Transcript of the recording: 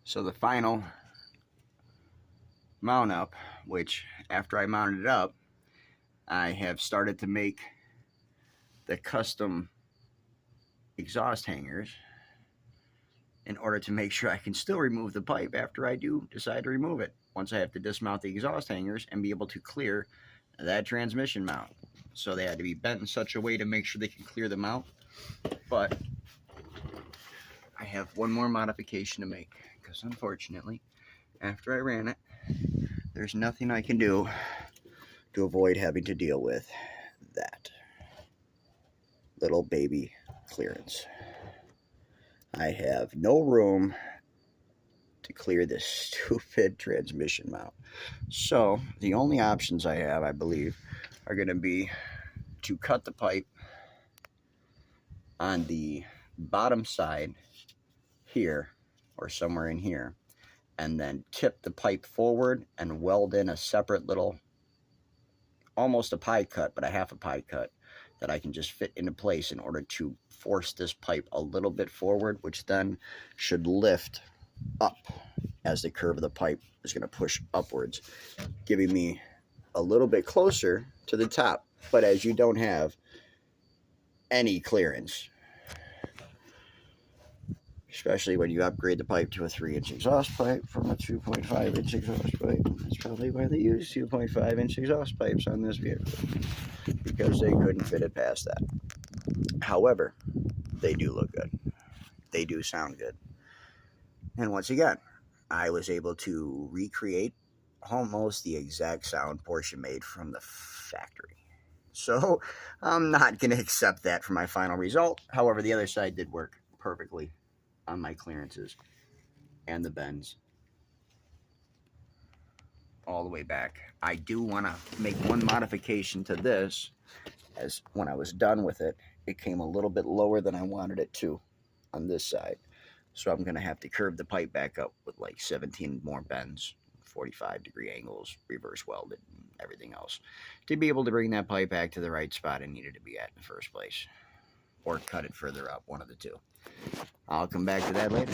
So the final mount up, which after I mounted it up, I have started to make the custom exhaust hangers in order to make sure I can still remove the pipe after I do decide to remove it. Once I have to dismount the exhaust hangers and be able to clear that transmission mount. So they had to be bent in such a way to make sure they can clear the mount. But I have one more modification to make, because unfortunately, after I ran it, there's nothing I can do to avoid having to deal with that little baby clearance. I have no room to clear this stupid transmission mount. So the only options I have, I believe, are going to be to cut the pipe on the bottom side here or somewhere in here, and then tip the pipe forward and weld in a separate little, almost a pie cut, but a half a pie cut, that I can just fit into place in order to force this pipe a little bit forward, which then should lift up as the curve of the pipe is going to push upwards, giving me a little bit closer to the top. But as you don't have any clearance, especially when you upgrade the pipe to a 3-inch exhaust pipe from a 2.5-inch exhaust pipe. That's probably why they use 2.5-inch exhaust pipes on this vehicle, because they couldn't fit it past that. However, they do look good. They do sound good. And once again, I was able to recreate almost the exact sound Porsche made from the factory. So I'm not going to accept that for my final result. However, the other side did work perfectly on my clearances and the bends all the way back. I do want to make one modification to this, as when I was done with it, it came a little bit lower than I wanted it to on this side. So I'm going to have to curve the pipe back up with like 17 more bends, 45-degree angles, reverse welded, and everything else, to be able to bring that pipe back to the right spot it needed to be at in the first place. Or cut it further up, one of the two. I'll come back to that later.